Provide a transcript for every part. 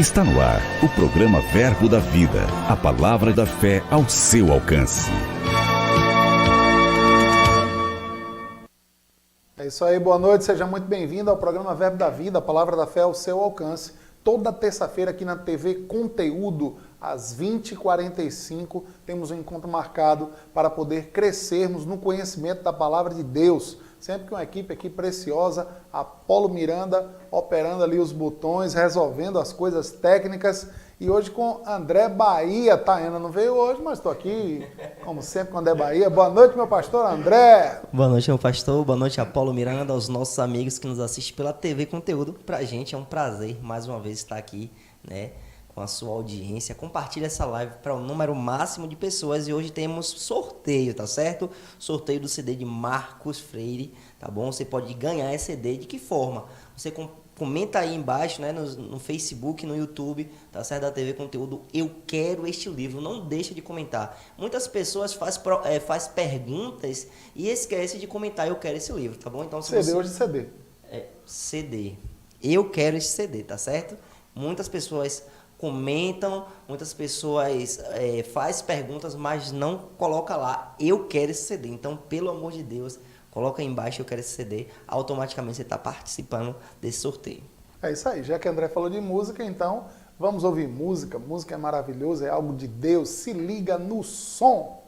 Está no ar o programa Verbo da Vida, a palavra da fé ao seu alcance. É isso aí, boa noite, seja muito bem-vindo ao programa Verbo da Vida, a palavra da fé ao seu alcance. Toda terça-feira aqui na TV Conteúdo, às 20h45, temos um encontro marcado para poder crescermos no conhecimento da palavra de Deus. Sempre com uma equipe aqui preciosa, Apolo Miranda, operando ali os botões, resolvendo as coisas técnicas. E hoje com André Bahia. Taena não veio hoje, mas estou aqui, como sempre, com André Bahia. Boa noite, meu pastor André. Boa noite, meu pastor. Boa noite, Apolo Miranda, aos nossos amigos que nos assistem pela TV Conteúdo. Pra gente é um prazer, mais uma vez, estar aqui, né, com a sua audiência. Compartilhe essa live para um número máximo de pessoas. E hoje temos sorteio, tá certo? Sorteio do CD de Marcos Freire, tá bom? Você pode ganhar esse CD. De que forma? Você comenta aí embaixo, né, no Facebook, no YouTube, tá certo? Da TV Conteúdo, eu quero este livro. Não deixa de comentar. Muitas pessoas faz perguntas e esquece de comentar, eu quero esse livro, tá bom? Então, se CD você... hoje CD. CD. Eu quero esse CD, tá certo? Muitas pessoas comentam, muitas pessoas faz perguntas, mas não coloca lá, eu quero esse CD. Então, pelo amor de Deus, coloca aí embaixo, eu quero esse CD. Automaticamente você está participando desse sorteio. É isso aí, já que André falou de música, então vamos ouvir música. Música é maravilhosa, é algo de Deus. Se liga no som.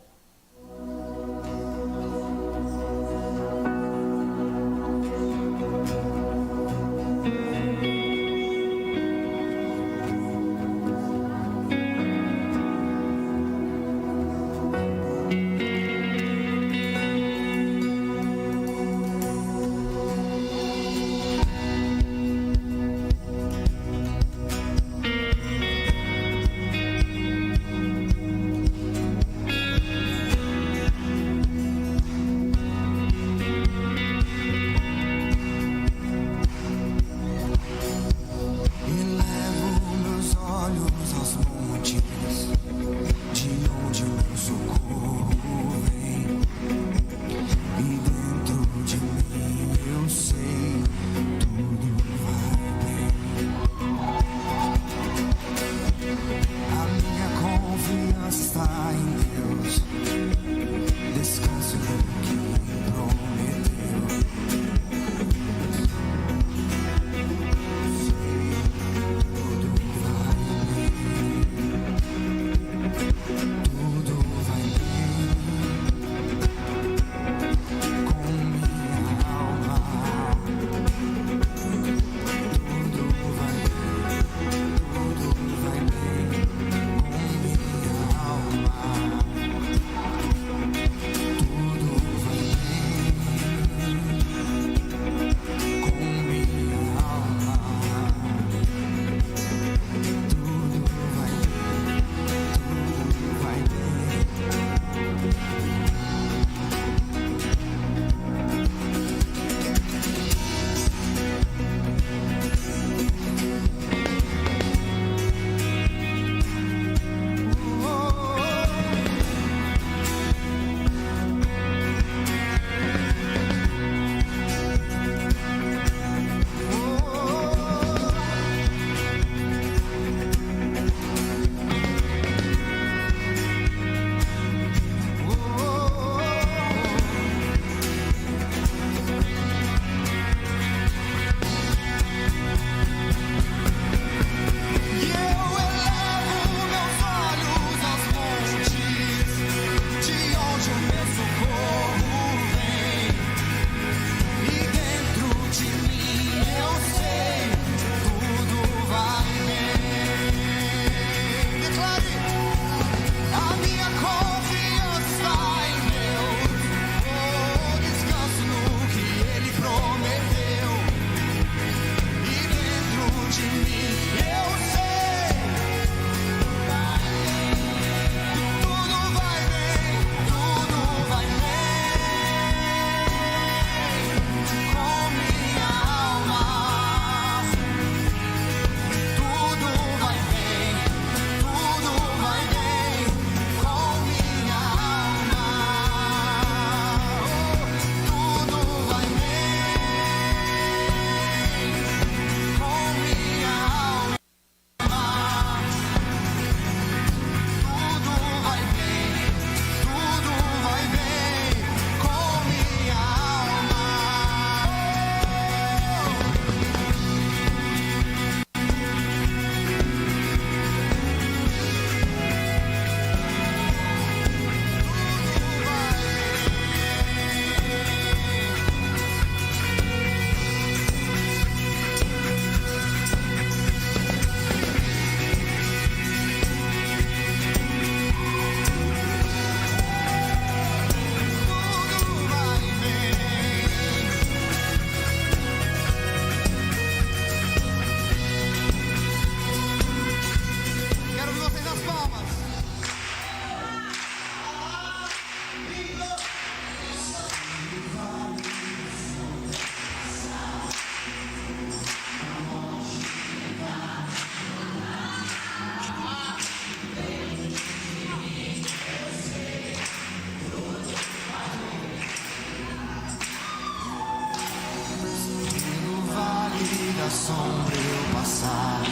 da sombra eu passar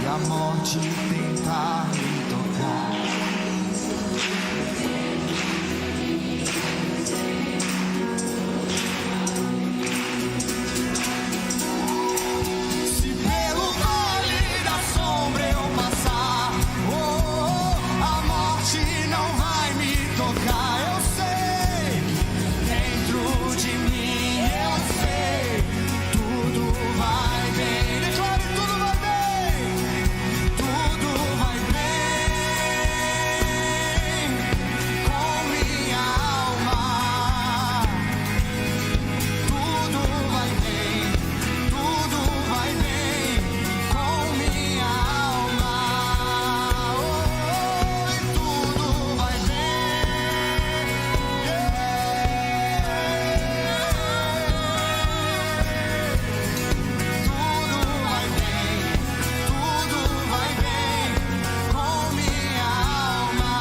e a morte tentar me tocar. Se pelo vale da sombra eu passar, a morte não vai me tocar. Eu sei, dentro de mim eu sei, tudo vai bem. Declare, tudo vai bem, tudo vai bem com minha alma. Tudo vai bem, tudo vai bem com minha alma. E tudo vai bem. Tudo vai bem, tudo vai bem com minha alma.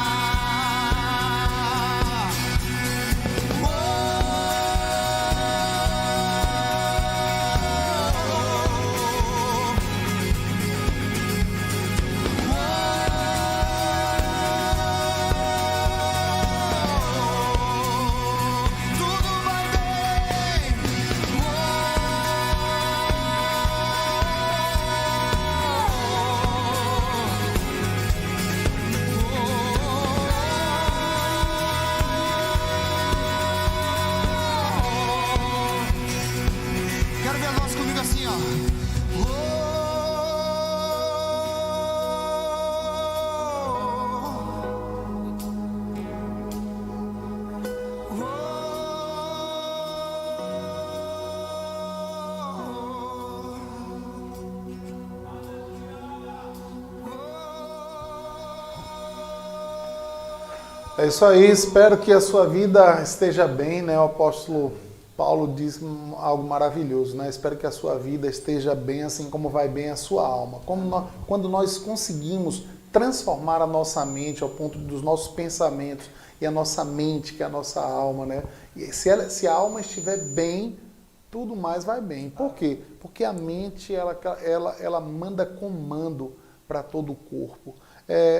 Tudo vai bem. Quero ver a voz comigo assim, ó. É isso aí, espero que a sua vida esteja bem, né? O apóstolo Paulo diz algo maravilhoso, né? Espero que a sua vida esteja bem, assim como vai bem a sua alma. Quando nós conseguimos transformar a nossa mente ao ponto dos nossos pensamentos e a nossa mente, que é a nossa alma, né? E se a alma estiver bem, tudo mais vai bem. Por quê? Porque a mente, ela manda comando para todo o corpo.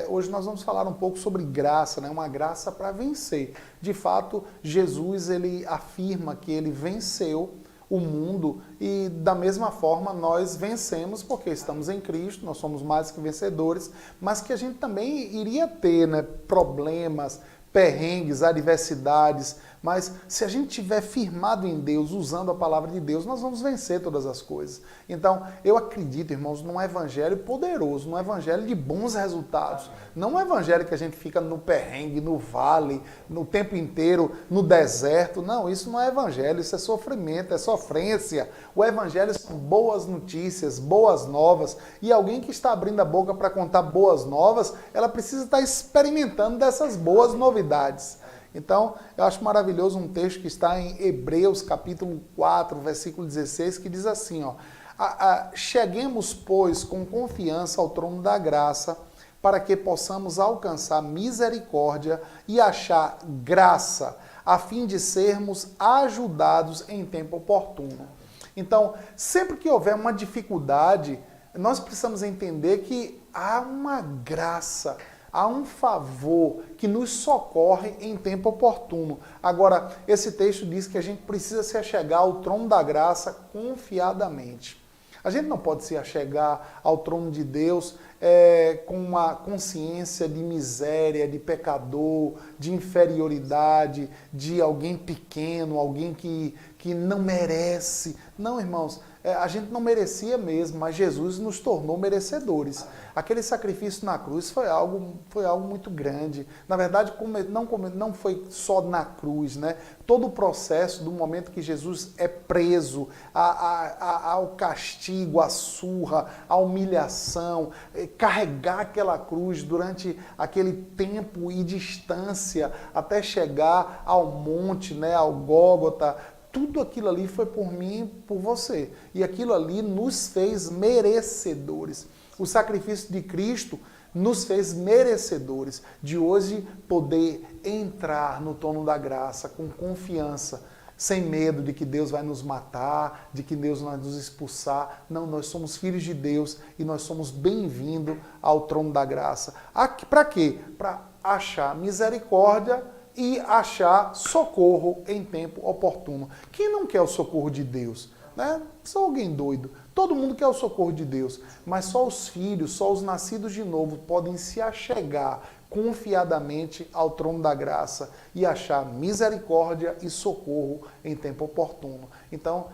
Hoje nós vamos falar um pouco sobre graça, né? Uma graça para vencer. De fato, Jesus ele afirma que ele venceu o mundo e da mesma forma nós vencemos porque estamos em Cristo, nós somos mais que vencedores, mas que a gente também iria ter, né, problemas, perrengues, adversidades, mas se a gente estiver firmado em Deus, usando a palavra de Deus, nós vamos vencer todas as coisas. Então, eu acredito, irmãos, num evangelho poderoso, num evangelho de bons resultados. Não um evangelho que a gente fica no perrengue, no vale, no tempo inteiro, no deserto. Não, isso não é evangelho, isso é sofrimento, é sofrência. O evangelho são boas notícias, boas novas. E alguém que está abrindo a boca para contar boas novas, ela precisa estar experimentando dessas boas novidades. Então, eu acho maravilhoso um texto que está em Hebreus, capítulo 4, versículo 16, que diz assim, ó: cheguemos, pois, com confiança ao trono da graça, para que possamos alcançar misericórdia e achar graça, a fim de sermos ajudados em tempo oportuno. Então, sempre que houver uma dificuldade, nós precisamos entender que há uma graça, há um favor que nos socorre em tempo oportuno. Agora, esse texto diz que a gente precisa se achegar ao trono da graça confiadamente. A gente não pode se achegar ao trono de Deus com uma consciência de miséria, de pecador, de inferioridade, de alguém pequeno, alguém que não merece. Não, irmãos, a gente não merecia mesmo, mas Jesus nos tornou merecedores. Aquele sacrifício na cruz foi algo muito grande. Na verdade, não foi só na cruz, né? Todo o processo do momento que Jesus é preso, ao castigo, à surra, à humilhação, carregar aquela cruz durante aquele tempo e distância até chegar ao monte, né, ao Gólgota. Tudo aquilo ali foi por mim e por você. E aquilo ali nos fez merecedores. O sacrifício de Cristo nos fez merecedores de hoje poder entrar no trono da graça com confiança. sem medo de que Deus vai nos matar, de que Deus vai nos expulsar. Não, nós somos filhos de Deus e nós somos bem-vindos ao trono da graça. Para quê? Para achar misericórdia e achar socorro em tempo oportuno. Quem não quer o socorro de Deus? Né? Só alguém doido. Todo mundo quer o socorro de Deus, mas só os filhos, só os nascidos de novo podem se achegar confiadamente ao trono da graça e achar misericórdia e socorro em tempo oportuno. Então,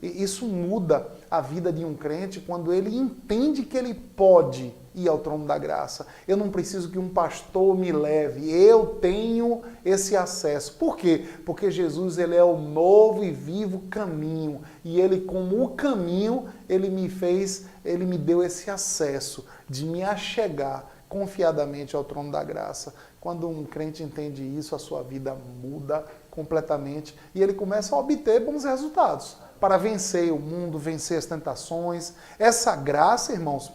isso muda a vida de um crente quando ele entende que ele pode ir ao trono da graça. Eu não preciso que um pastor me leve, eu tenho esse acesso. Por quê? Porque Jesus, ele é o novo e vivo caminho, e ele, como o caminho, ele me deu esse acesso de me achegar confiadamente ao trono da graça. Quando um crente entende isso, a sua vida muda completamente e ele começa a obter bons resultados para vencer o mundo, vencer as tentações. Essa graça, irmãos,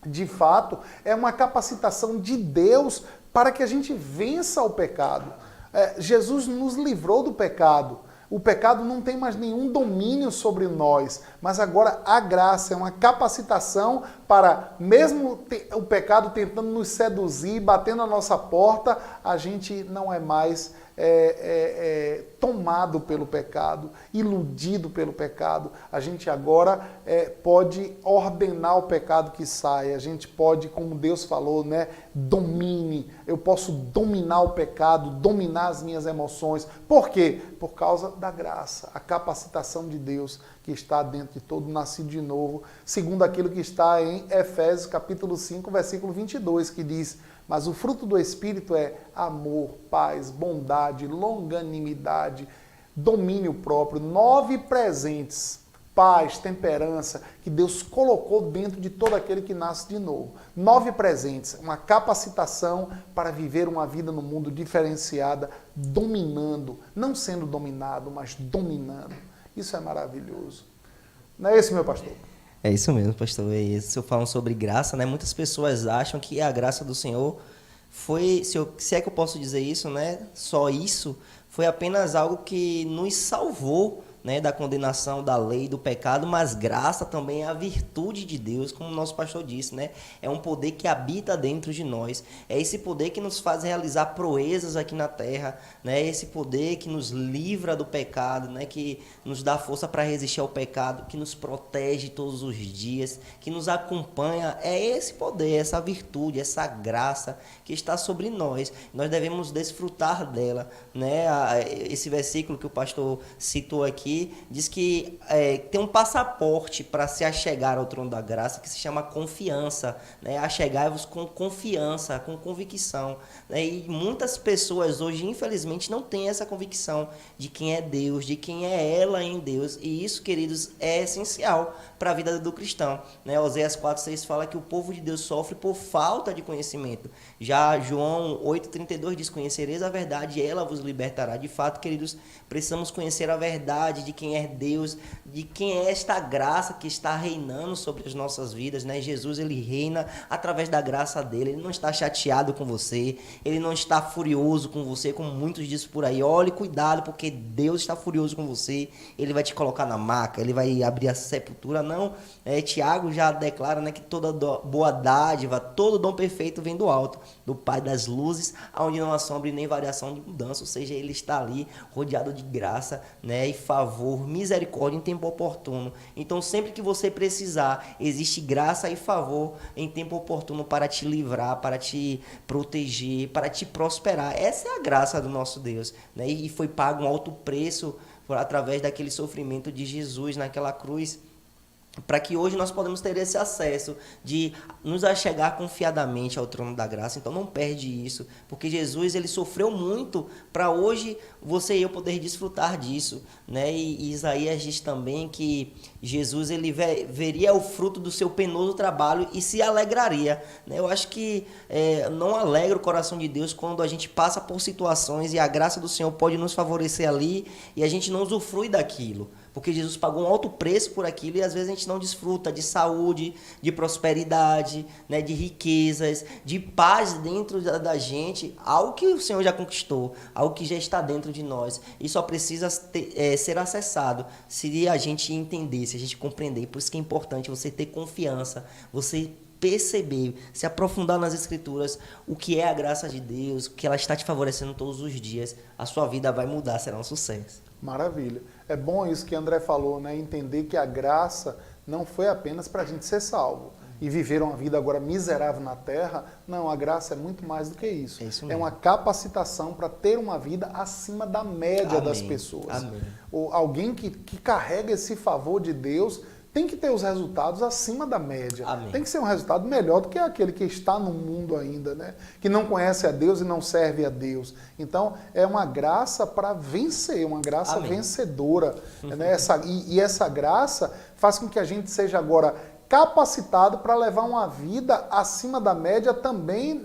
de fato, é uma capacitação de Deus para que a gente vença o pecado. Jesus nos livrou do pecado. O pecado não tem mais nenhum domínio sobre nós, mas agora a graça é uma capacitação para, mesmo o pecado tentando nos seduzir, batendo a nossa porta, a gente não é mais tomado pelo pecado, iludido pelo pecado. A gente agora pode ordenar o pecado que sai, a gente pode, como Deus falou, né, domine. Eu posso dominar o pecado, dominar as minhas emoções. Por quê? Por causa da graça, a capacitação de Deus que está dentro de todo nascido de novo, segundo aquilo que está em Efésios capítulo 5, versículo 22, que diz: mas o fruto do Espírito é amor, paz, bondade, longanimidade, domínio próprio, 9 presentes, paz, temperança, que Deus colocou dentro de todo aquele que nasce de novo. 9 presentes, uma capacitação para viver uma vida no mundo diferenciada, dominando, não sendo dominado, mas dominando. Isso é maravilhoso. Não é isso, meu pastor? É isso mesmo, pastor. É isso. Falando sobre graça, né? Muitas pessoas acham que a graça do Senhor foi, se é que eu posso dizer isso, né? Só isso, foi apenas algo que nos salvou, né, da condenação da lei, do pecado, mas graça também é a virtude de Deus, como o nosso pastor disse, né? É um poder que habita dentro de nós, é esse poder que nos faz realizar proezas aqui na terra, né? É esse poder que nos livra do pecado, né? Que nos dá força para resistir ao pecado, que nos protege todos os dias, que nos acompanha. É esse poder, essa virtude, essa graça que está sobre nós. Nós devemos desfrutar dela, né? Esse versículo que o pastor citou aqui diz que tem um passaporte para se achegar ao trono da graça que se chama confiança, né? Achegai-vos com confiança, com convicção, né? E muitas pessoas hoje, infelizmente, não têm essa convicção de quem é Deus, de quem é ela em Deus, e isso, queridos, é essencial para a vida do cristão, né? Oséias 4:6 fala que o povo de Deus sofre por falta de conhecimento. Já João 8:32 diz: conhecereis a verdade e ela vos libertará. De fato, queridos, precisamos conhecer a verdade de quem é Deus, de quem é esta graça que está reinando sobre as nossas vidas, né? Jesus, ele reina através da graça dele. Ele não está chateado com você, ele não está furioso com você, como muitos dizem por aí. Olhe, cuidado, porque Deus está furioso com você, ele vai te colocar na maca, ele vai abrir a sepultura. Não, Tiago já declara, né, que toda boa dádiva, todo dom perfeito vem do alto, do Pai das luzes, onde não há sombra e nem variação de mudança. Ou seja, ele está ali rodeado de graça, né, e favor, misericórdia em tempo oportuno. Então, sempre que você precisar, existe graça e favor em tempo oportuno para te livrar, para te proteger, para te prosperar. Essa é a graça do nosso Deus, né? E foi pago um alto preço através daquele sofrimento de Jesus naquela cruz, para que hoje nós podemos ter esse acesso de nos achegar confiadamente ao trono da graça. Então não perde isso, porque Jesus, ele sofreu muito para hoje você e eu poder desfrutar disso, né? E Isaías diz também que Jesus, ele veria o fruto do seu penoso trabalho e se alegraria, né? Eu acho que não alegra o coração de Deus quando a gente passa por situações e a graça do Senhor pode nos favorecer ali e a gente não usufrui daquilo. porque Jesus pagou um alto preço por aquilo e às vezes a gente não desfruta de saúde, de prosperidade, né, de riquezas, de paz dentro da gente, algo que o Senhor já conquistou, algo que já está dentro de nós e só precisa ser acessado se a gente entender, se a gente compreender. Por isso que é importante você ter confiança, você perceber, se aprofundar nas Escrituras, o que é a graça de Deus, o que ela está te favorecendo todos os dias, a sua vida vai mudar, será um sucesso. Maravilha. É bom isso que André falou, né? Entender que a graça não foi apenas para a gente ser salvo e viver uma vida agora miserável na terra. Não, a graça é muito mais do que isso. É uma capacitação para ter uma vida acima da média das pessoas. Amém. Ou alguém que carrega esse favor de Deus tem que ter os resultados acima da média. Amém. Tem que ser um resultado melhor do que aquele que está no mundo ainda, né? Que não conhece a Deus e não serve a Deus. Então, é uma graça para vencer, uma graça Amém. Vencedora. Né? Essa graça faz com que a gente seja agora capacitado para levar uma vida acima da média também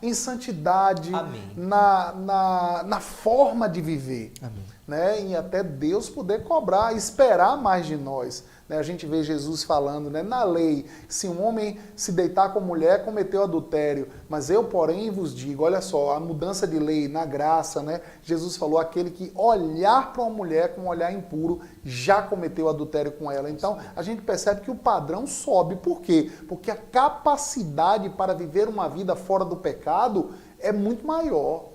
em santidade, na forma de viver. Amém. Né? E até Deus poder cobrar, esperar mais de nós. Né? A gente vê Jesus falando, né? Na lei, se um homem se deitar com mulher, cometeu adultério. Mas eu, porém, vos digo, olha só, a mudança de lei na graça, né? Jesus falou, aquele que olhar para uma mulher com um olhar impuro, já cometeu adultério com ela. Então, a gente percebe que o padrão sobe. Por quê? Porque a capacidade para viver uma vida fora do pecado é muito maior.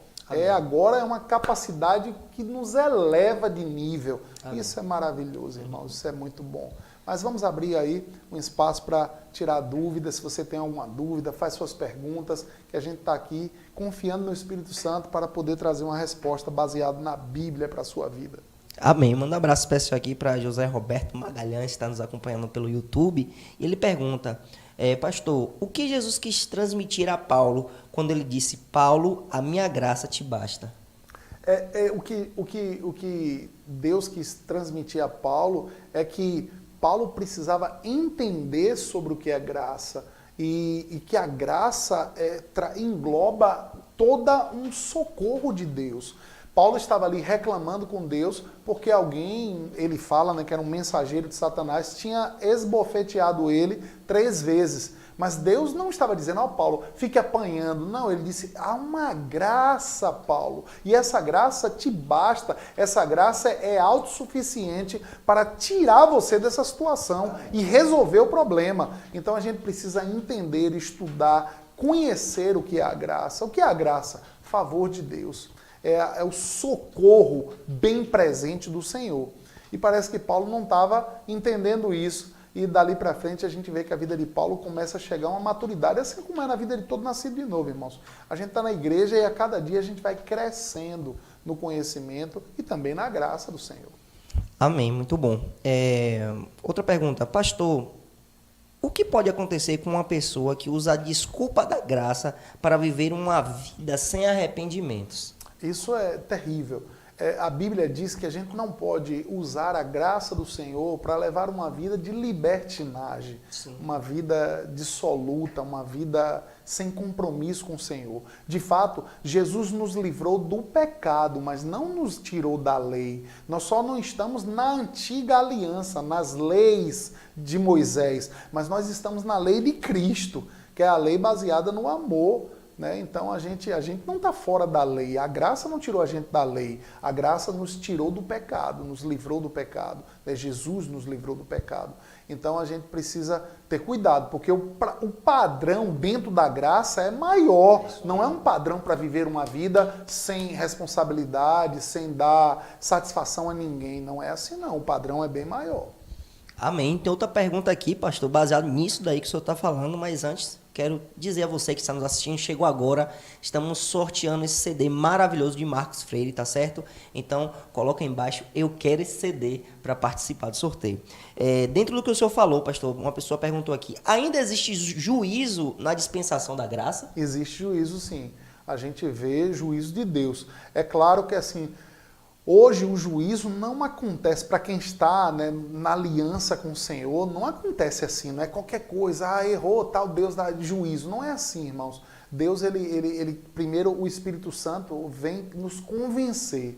Agora é uma capacidade que nos eleva de nível. Amém. Isso é maravilhoso, irmãos, isso é muito bom. Mas vamos abrir aí um espaço para tirar dúvidas. Se você tem alguma dúvida, faz suas perguntas, que a gente está aqui confiando no Espírito Santo para poder trazer uma resposta baseada na Bíblia para a sua vida. Amém. Manda um abraço especial aqui para José Roberto Magalhães, que está nos acompanhando pelo YouTube. E ele pergunta, pastor, o que Jesus quis transmitir a Paulo quando ele disse, Paulo, a minha graça te basta? O que Deus quis transmitir a Paulo é que Paulo precisava entender sobre o que é graça e que a graça engloba todo um socorro de Deus. Paulo estava ali reclamando com Deus porque alguém, ele fala, né, que era um mensageiro de Satanás, tinha esbofeteado ele 3 vezes. Mas Deus não estava dizendo, Paulo, fique apanhando. Não, ele disse, há uma graça, Paulo. E essa graça te basta. Essa graça é autossuficiente para tirar você dessa situação e resolver o problema. Então a gente precisa entender, estudar, conhecer o que é a graça. O que é a graça? Favor de Deus. É o socorro bem presente do Senhor. E parece que Paulo não estava entendendo isso. E dali para frente a gente vê que a vida de Paulo começa a chegar a uma maturidade, assim como é na vida de todo nascido de novo, irmãos. A gente está na igreja e a cada dia a gente vai crescendo no conhecimento e também na graça do Senhor. Amém, muito bom. Outra pergunta, pastor, o que pode acontecer com uma pessoa que usa a desculpa da graça para viver uma vida sem arrependimentos? Isso é terrível. A Bíblia diz que a gente não pode usar a graça do Senhor para levar uma vida de libertinagem, sim, uma vida dissoluta, uma vida sem compromisso com o Senhor. De fato, Jesus nos livrou do pecado, mas não nos tirou da lei. Nós só não estamos na antiga aliança, nas leis de Moisés, mas nós estamos na lei de Cristo, que é a lei baseada no amor. Né? Então a gente não está fora da lei, a graça não tirou a gente da lei, a graça nos tirou do pecado, nos livrou do pecado, né? Jesus nos livrou do pecado. Então a gente precisa ter cuidado, porque o padrão dentro da graça é maior, não é um padrão para viver uma vida sem responsabilidade, sem dar satisfação a ninguém, não é assim não, o padrão é bem maior. Amém. Tem outra pergunta aqui, pastor, baseado nisso daí que o senhor está falando, mas antes quero dizer a você que está nos assistindo, chegou agora, estamos sorteando esse CD maravilhoso de Marcos Freire, tá certo? Então, coloca aí embaixo, eu quero esse CD para participar do sorteio. Dentro do que o senhor falou, pastor, uma pessoa perguntou aqui, ainda existe juízo na dispensação da graça? Existe juízo, sim. A gente vê juízo de Deus. É claro que, assim, hoje o juízo não acontece para quem está, né, na aliança com o Senhor, não acontece assim, não é qualquer coisa, errou, tal, Deus dá juízo. Não é assim, irmãos. Deus, ele primeiro o Espírito Santo vem nos convencer.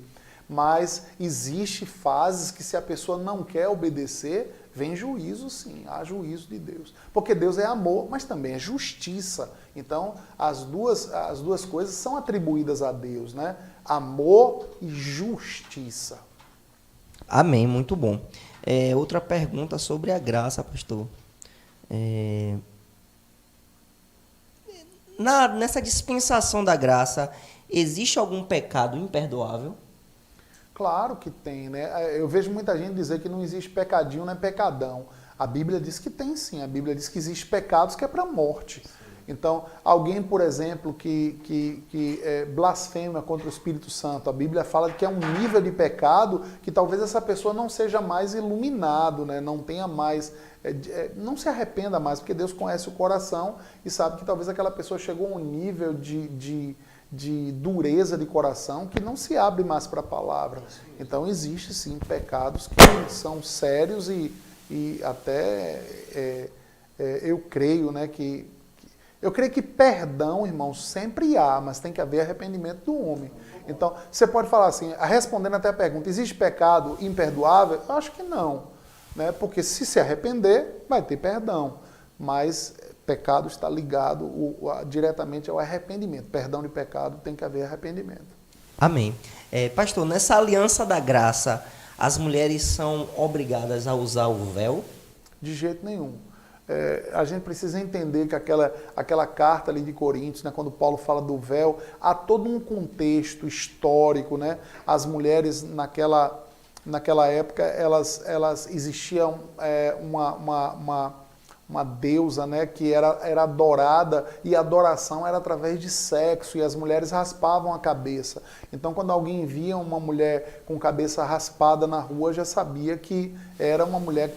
Mas existe fases que se a pessoa não quer obedecer, vem juízo sim, há juízo de Deus. Porque Deus é amor, mas também é justiça. Então, as duas coisas são atribuídas a Deus, né? Amor e justiça. Amém, muito bom. Outra pergunta sobre a graça, pastor. Nessa dispensação da graça, existe algum pecado imperdoável? Claro que tem, né? Eu vejo muita gente dizer que não existe pecadinho, não é pecadão. A Bíblia diz que tem sim, a Bíblia diz que existe pecados que é para a morte. Então, alguém, por exemplo, que blasfema contra o Espírito Santo, a Bíblia fala que é um nível de pecado que talvez essa pessoa não seja mais iluminado, né? Não tenha mais, não se arrependa mais, porque Deus conhece o coração e sabe que talvez aquela pessoa chegou a um nível de dureza de coração que não se abre mais para a palavra. Então, existe sim pecados que são sérios e até eu creio, né, eu creio que perdão, irmãos, sempre há, mas tem que haver arrependimento do homem. Então, você pode falar assim, respondendo até a pergunta, existe pecado imperdoável? Eu acho que não, né? Porque se arrepender, vai ter perdão. Mas pecado está ligado diretamente ao arrependimento. Perdão de pecado tem que haver arrependimento. Amém. Pastor, nessa aliança da graça, as mulheres são obrigadas a usar o véu? De jeito nenhum. A gente precisa entender que aquela carta ali de Coríntios, né, quando Paulo fala do véu, há todo um contexto histórico, né? As mulheres naquela época, elas existiam uma deusa, né, que era adorada, e a adoração era através de sexo, e as mulheres raspavam a cabeça. Então, quando alguém via uma mulher com cabeça raspada na rua, já sabia que era uma mulher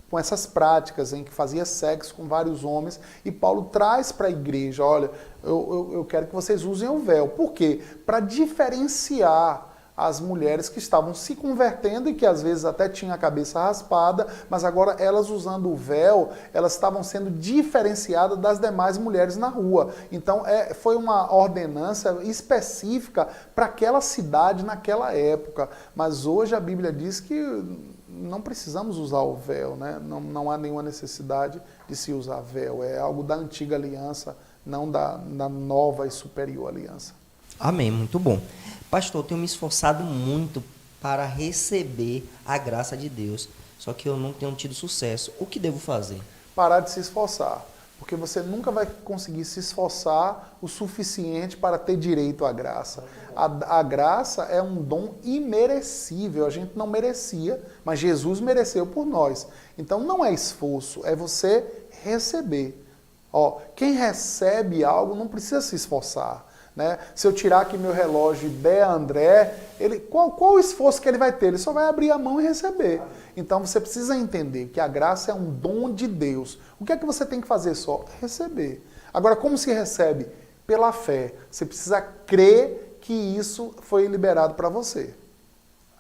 com essas práticas, em que fazia sexo com vários homens, e Paulo traz para a igreja, olha, eu quero que vocês usem o véu. Por quê? Para diferenciar as mulheres que estavam se convertendo e que às vezes até tinham a cabeça raspada, mas agora elas usando o véu, elas estavam sendo diferenciadas das demais mulheres na rua. Então foi uma ordenança específica para aquela cidade naquela época. Mas hoje a Bíblia diz que não precisamos usar o véu, né? Não há nenhuma necessidade de se usar véu. É algo da antiga aliança, não da nova e superior aliança. Amém, muito bom. Pastor, eu tenho me esforçado muito para receber a graça de Deus, só que eu não tenho tido sucesso. O que devo fazer? Parar de se esforçar, porque você nunca vai conseguir se esforçar o suficiente para ter direito à graça. A graça é um dom imerecível, a gente não merecia, mas Jesus mereceu por nós. Então não é esforço, é você receber. Quem recebe algo não precisa se esforçar. Né? Se eu tirar aqui meu relógio e der a André, qual o esforço que ele vai ter? Ele só vai abrir a mão e receber. Então você precisa entender que a graça é um dom de Deus. O que é que você tem que fazer só? Receber. Agora, como se recebe? Pela fé. Você precisa crer que isso foi liberado para você.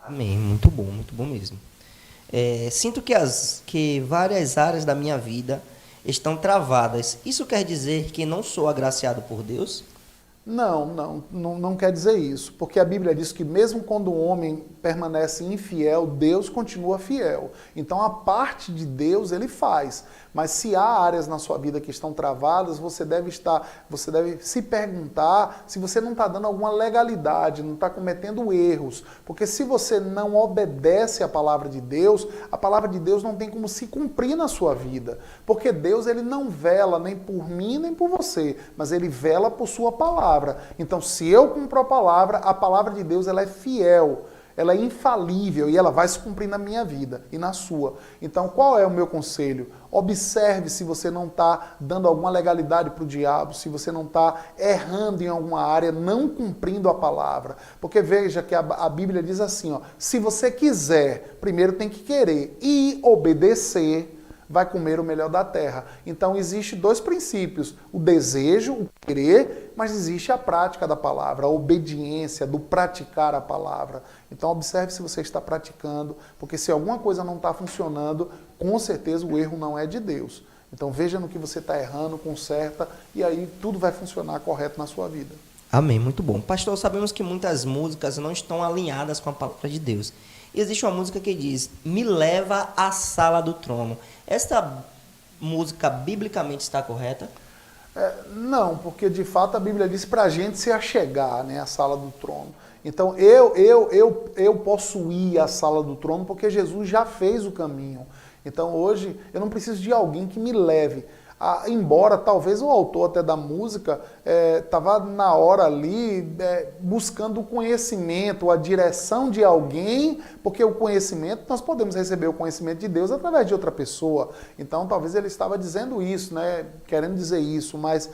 Amém, muito bom mesmo. Sinto que várias áreas da minha vida estão travadas. Isso quer dizer que não sou agraciado por Deus? Não quer dizer isso, porque a Bíblia diz que mesmo quando o homem permanece infiel, Deus continua fiel. Então a parte de Deus ele faz, mas se há áreas na sua vida que estão travadas, você deve se perguntar se você não está dando alguma legalidade, não está cometendo erros, porque se você não obedece à palavra de Deus, a palavra de Deus não tem como se cumprir na sua vida, porque Deus ele não vela nem por mim nem por você, mas ele vela por sua palavra. Então, se eu cumpro a palavra de Deus ela é fiel, ela é infalível e ela vai se cumprir na minha vida e na sua. Então, qual é o meu conselho? Observe se você não está dando alguma legalidade para o diabo, se você não está errando em alguma área, não cumprindo a palavra. Porque veja que a Bíblia diz assim, se você quiser, primeiro tem que querer e obedecer, vai comer o melhor da terra. Então, existe dois princípios, o desejo, o querer, mas existe a prática da palavra, a obediência, do praticar a palavra. Então, observe se você está praticando, porque se alguma coisa não está funcionando, com certeza o erro não é de Deus. Então, veja no que você está errando, conserta, e aí tudo vai funcionar correto na sua vida. Amém, muito bom. Pastor, sabemos que muitas músicas não estão alinhadas com a palavra de Deus. Existe uma música que diz, me leva à sala do trono. Esta música biblicamente está correta? Não, porque de fato a Bíblia diz para a gente se achegar, né, à sala do trono. Então eu posso ir à sala do trono porque Jesus já fez o caminho. Então hoje eu não preciso de alguém que me leve. Embora talvez o autor até da música estava na hora ali buscando o conhecimento, a direção de alguém, porque o conhecimento, nós podemos receber o conhecimento de Deus através de outra pessoa. Então talvez ele estava dizendo isso, né, querendo dizer isso, mas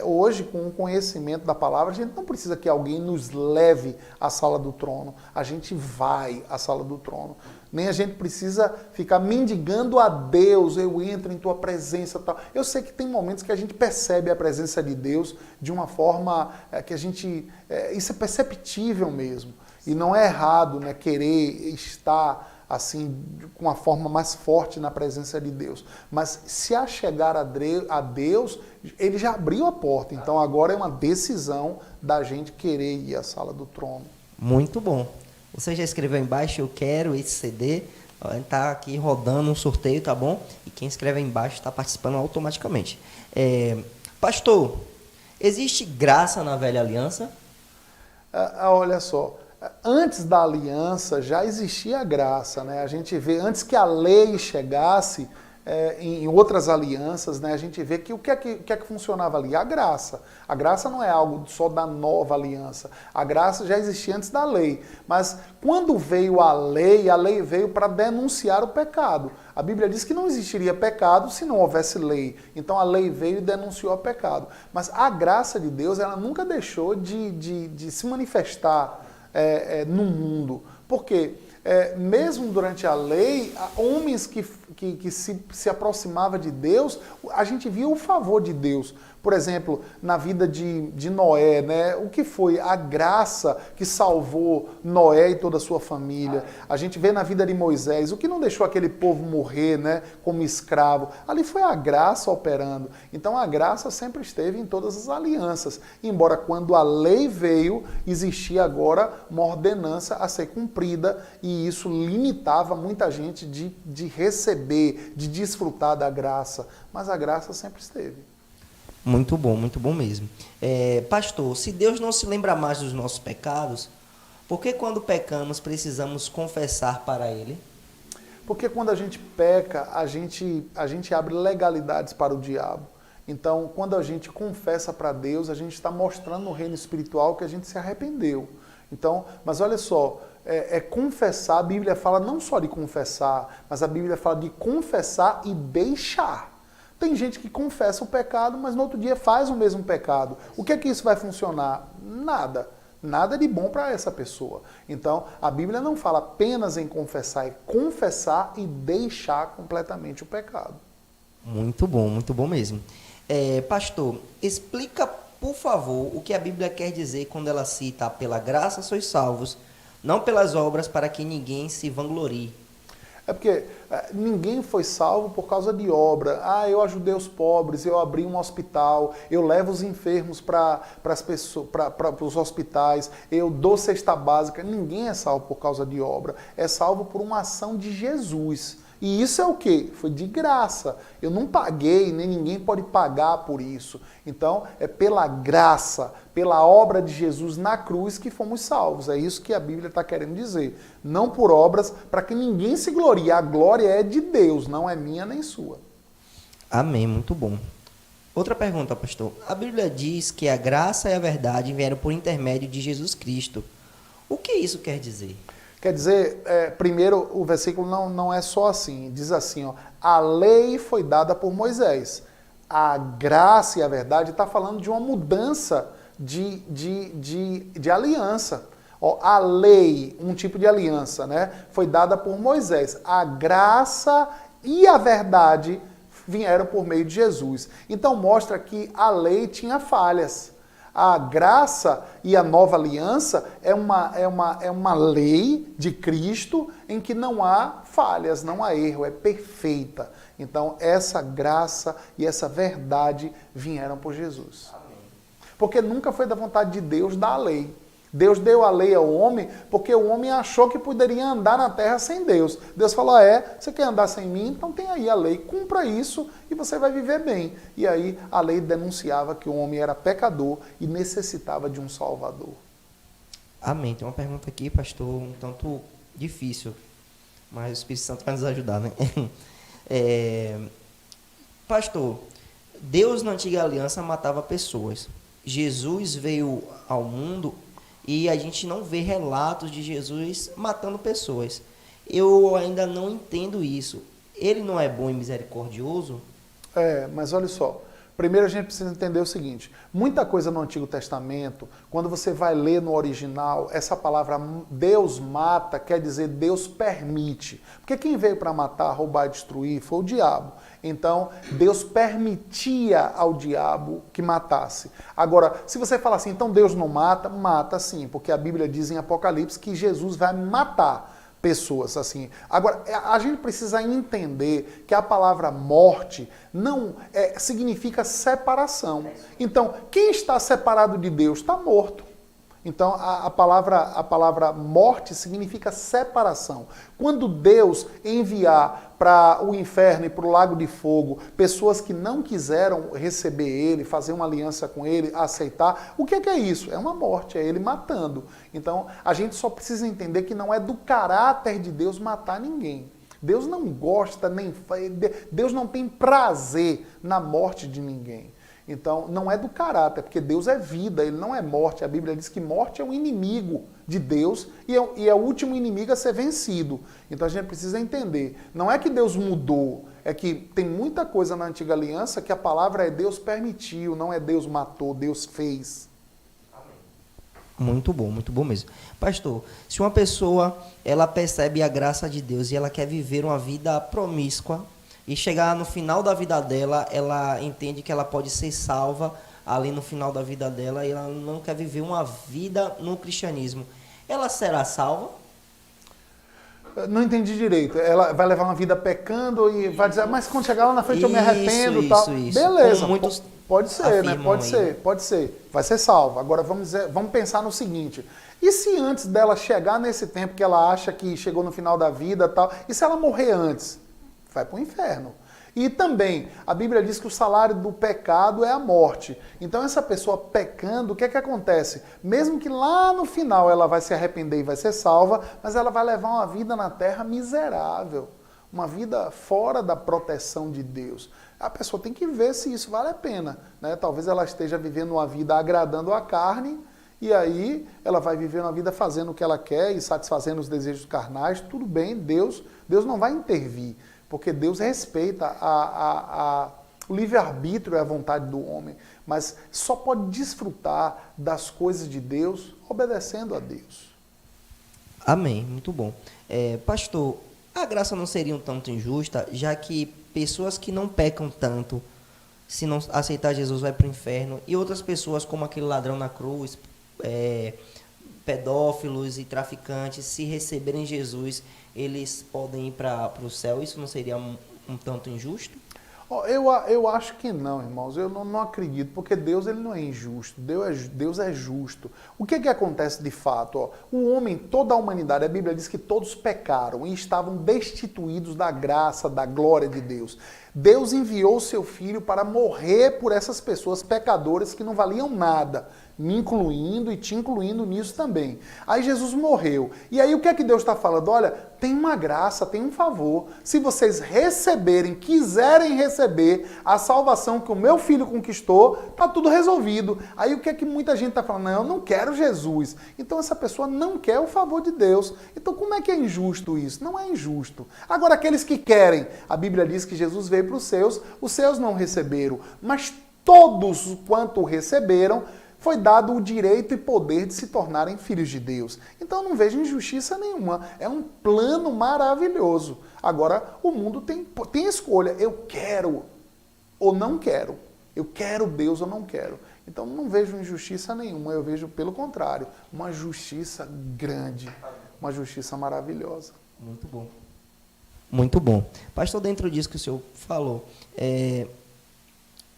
hoje com o conhecimento da palavra, a gente não precisa que alguém nos leve à sala do trono, a gente vai à sala do trono. Nem a gente precisa ficar mendigando a Deus, eu entro em tua presença. Tal. Eu sei que tem momentos que a gente percebe a presença de Deus de uma forma que a gente... isso é perceptível mesmo. E não é errado, né, querer estar assim, com uma forma mais forte na presença de Deus. Mas se achegar a Deus, ele já abriu a porta. Então agora é uma decisão da gente querer ir à sala do trono. Muito bom. Você já escreveu embaixo, eu quero esse CD, a gente está aqui rodando um sorteio, tá bom? E quem escreve aí embaixo está participando automaticamente. Pastor, existe graça na velha aliança? Olha só, antes da aliança já existia graça, né? A gente vê, antes que a lei chegasse, em outras alianças, né, a gente vê que o que é que funcionava ali? A graça. A graça não é algo só da nova aliança. A graça já existia antes da lei. Mas quando veio a lei veio para denunciar o pecado. A Bíblia diz que não existiria pecado se não houvesse lei. Então a lei veio e denunciou o pecado. Mas a graça de Deus, ela nunca deixou de se manifestar no mundo. Por quê? Mesmo durante a lei, homens que se aproximavam de Deus, a gente via o favor de Deus. Por exemplo, na vida de Noé, né? O que foi a graça que salvou Noé e toda a sua família? A gente vê na vida de Moisés, o que não deixou aquele povo morrer, né, como escravo? Ali foi a graça operando. Então a graça sempre esteve em todas as alianças. Embora quando a lei veio, existia agora uma ordenança a ser cumprida e isso limitava muita gente de receber, de desfrutar da graça. Mas a graça sempre esteve. Muito bom mesmo. Pastor, se Deus não se lembra mais dos nossos pecados, por que quando pecamos precisamos confessar para Ele? Porque quando a gente peca, a gente abre legalidades para o diabo. Então, quando a gente confessa para Deus, a gente está mostrando no reino espiritual que a gente se arrependeu. Então, mas olha só, confessar, a Bíblia fala não só de confessar, mas a Bíblia fala de confessar e deixar. Tem gente que confessa o pecado, mas no outro dia faz o mesmo pecado. O que é que isso vai funcionar? Nada. Nada de bom para essa pessoa. Então, a Bíblia não fala apenas em confessar, é confessar e deixar completamente o pecado. Muito bom mesmo. Pastor, explica, por favor, o que a Bíblia quer dizer quando ela cita pela graça sois salvos, não pelas obras para que ninguém se vanglorie. Porque ninguém foi salvo por causa de obra. Eu ajudei os pobres, eu abri um hospital, eu levo os enfermos para os hospitais, eu dou cesta básica. Ninguém é salvo por causa de obra. É salvo por uma ação de Jesus. E isso é o quê? Foi de graça. Eu não paguei, nem ninguém pode pagar por isso. Então, é pela graça, pela obra de Jesus na cruz que fomos salvos. É isso que a Bíblia está querendo dizer. Não por obras, para que ninguém se glorie. A glória é de Deus, não é minha nem sua. Amém, muito bom. Outra pergunta, pastor. A Bíblia diz que a graça e a verdade vieram por intermédio de Jesus Cristo. O que isso quer dizer? Quer dizer, primeiro, o versículo não é só assim. Diz assim, ó, a lei foi dada por Moisés. A graça e a verdade está falando de uma mudança de aliança. Ó, a lei, um tipo de aliança, né, foi dada por Moisés. A graça e a verdade vieram por meio de Jesus. Então mostra que a lei tinha falhas. A graça e a nova aliança é uma lei de Cristo em que não há falhas, não há erro, é perfeita. Então essa graça e essa verdade vieram por Jesus. Porque nunca foi da vontade de Deus dar a lei. Deus deu a lei ao homem porque o homem achou que poderia andar na terra sem Deus. Deus falou, você quer andar sem mim? Então tem aí a lei, cumpra isso e você vai viver bem. E aí a lei denunciava que o homem era pecador e necessitava de um Salvador. Amém. Tem uma pergunta aqui, pastor, um tanto difícil, mas o Espírito Santo vai nos ajudar, né? Pastor, Deus na antiga aliança matava pessoas. Jesus veio ao mundo e a gente não vê relatos de Jesus matando pessoas. Eu ainda não entendo isso. Ele não é bom e misericordioso? Mas olha só. Primeiro a gente precisa entender o seguinte, muita coisa no Antigo Testamento, quando você vai ler no original, essa palavra Deus mata quer dizer Deus permite. Porque quem veio para matar, roubar e destruir foi o diabo. Então, Deus permitia ao diabo que matasse. Agora, se você fala assim, então Deus não mata, mata sim, porque a Bíblia diz em Apocalipse que Jesus vai matar pessoas assim. Agora, a gente precisa entender que a palavra morte não significa separação. Então, quem está separado de Deus está morto. Então, a palavra morte significa separação. Quando Deus enviar para o inferno e para o lago de fogo pessoas que não quiseram receber ele, fazer uma aliança com ele, aceitar, o que é isso? É uma morte, é ele matando. Então, a gente só precisa entender que não é do caráter de Deus matar ninguém. Deus não gosta, Deus não tem prazer na morte de ninguém. Então, não é do caráter, porque Deus é vida, ele não é morte. A Bíblia diz que morte é um inimigo de Deus e é o último inimigo a ser vencido. Então, a gente precisa entender. Não é que Deus mudou, é que tem muita coisa na Antiga Aliança que a palavra é Deus permitiu, não é Deus matou, Deus fez. Muito bom mesmo. Pastor, se uma pessoa ela percebe a graça de Deus e ela quer viver uma vida promíscua, e chegar no final da vida dela, ela entende que ela pode ser salva ali no final da vida dela e ela não quer viver uma vida no cristianismo. Ela será salva? Não entendi direito. Ela vai levar uma vida pecando e vai dizer, mas quando chegar lá na frente eu me arrependo e tal. Beleza, muitos pode ser, né? Pode ser. Vai ser salva. Agora vamos pensar no seguinte. E se antes dela chegar nesse tempo que ela acha que chegou no final da vida e tal, e se ela morrer antes? Vai para o inferno. E também, a Bíblia diz que o salário do pecado é a morte. Então, essa pessoa pecando, o que é que acontece? Mesmo que lá no final ela vai se arrepender e vai ser salva, mas ela vai levar uma vida na terra miserável. Uma vida fora da proteção de Deus. A pessoa tem que ver se isso vale a pena, né? Talvez ela esteja vivendo uma vida agradando a carne, e aí ela vai viver uma vida fazendo o que ela quer e satisfazendo os desejos carnais. Tudo bem, Deus não vai intervir. Porque Deus respeita o livre-arbítrio e a vontade do homem, mas só pode desfrutar das coisas de Deus obedecendo a Deus. Amém, muito bom. Pastor, a graça não seria um tanto injusta, já que pessoas que não pecam tanto, se não aceitar Jesus vai para o inferno, e outras pessoas como aquele ladrão na cruz, pedófilos e traficantes, se receberem Jesus, eles podem ir para o céu? Isso não seria um tanto injusto? Eu acho que não, irmãos. Eu não acredito, porque Deus ele não é injusto. Deus é justo. O que acontece de fato? O homem, toda a humanidade, a Bíblia diz que todos pecaram e estavam destituídos da graça, da glória de Deus. Deus enviou o seu Filho para morrer por essas pessoas pecadoras que não valiam nada, me incluindo e te incluindo nisso também. Aí Jesus morreu. E aí o que é que Deus está falando? Olha, tem uma graça, tem um favor. Se vocês receberem, quiserem receber a salvação que o meu filho conquistou, está tudo resolvido. Aí o que é que muita gente está falando? Não, eu não quero Jesus. Então essa pessoa não quer o favor de Deus. Então como é que é injusto isso? Não é injusto. Agora aqueles que querem, a Bíblia diz que Jesus veio para os seus não receberam. Mas todos quanto receberam, foi dado o direito e poder de se tornarem filhos de Deus. Então não vejo injustiça nenhuma. É um plano maravilhoso. Agora, o mundo tem escolha. Eu quero ou não quero. Eu quero Deus ou não quero. Então não vejo injustiça nenhuma. Eu vejo, pelo contrário, uma justiça grande. Uma justiça maravilhosa. Muito bom. Muito bom. Pastor, dentro disso que o senhor falou,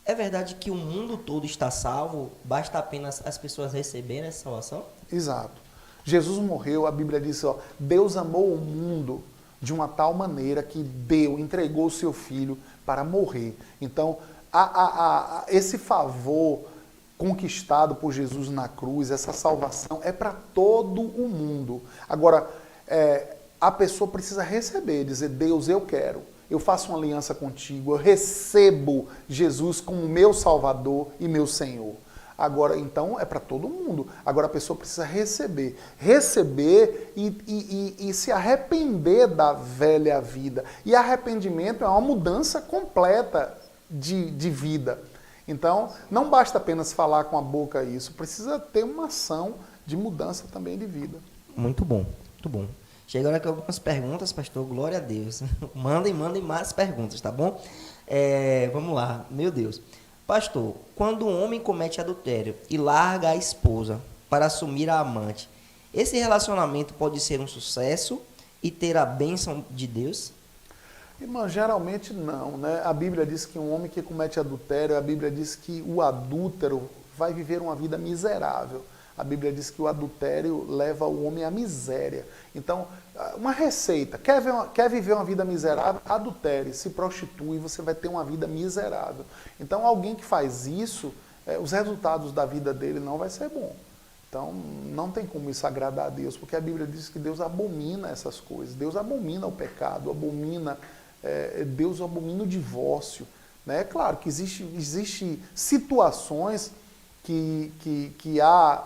É verdade que o mundo todo está salvo, basta apenas as pessoas receberem essa salvação? Exato. Jesus morreu, a Bíblia diz, ó, Deus amou o mundo de uma tal maneira que entregou o seu filho para morrer. Então, esse favor conquistado por Jesus na cruz, essa salvação, é para todo o mundo. Agora, a pessoa precisa receber, dizer, Deus, eu quero. Eu faço uma aliança contigo, eu recebo Jesus como meu Salvador e meu Senhor. Agora, então, é para todo mundo. Agora a pessoa precisa receber. Receber e se arrepender da velha vida. E arrependimento é uma mudança completa de vida. Então, não basta apenas falar com a boca isso, precisa ter uma ação de mudança também de vida. Muito bom, muito bom. Chega agora com algumas perguntas, pastor, glória a Deus. Mandem mais perguntas, tá bom? Vamos lá, meu Deus. Pastor, quando um homem comete adultério e larga a esposa para assumir a amante, esse relacionamento pode ser um sucesso e ter a bênção de Deus? Irmão, geralmente não, né? A Bíblia diz que um homem que comete adultério, a Bíblia diz que o adúltero vai viver uma vida miserável. A Bíblia diz que o adultério leva o homem à miséria. Então, uma receita, quer viver uma vida miserável? Adultere, se prostitui, você vai ter uma vida miserável. Então, alguém que faz isso, os resultados da vida dele não vai ser bom. Então, não tem como isso agradar a Deus, porque a Bíblia diz que Deus abomina essas coisas. Deus abomina o pecado, Deus abomina o divórcio. Né? É claro que existe situações que há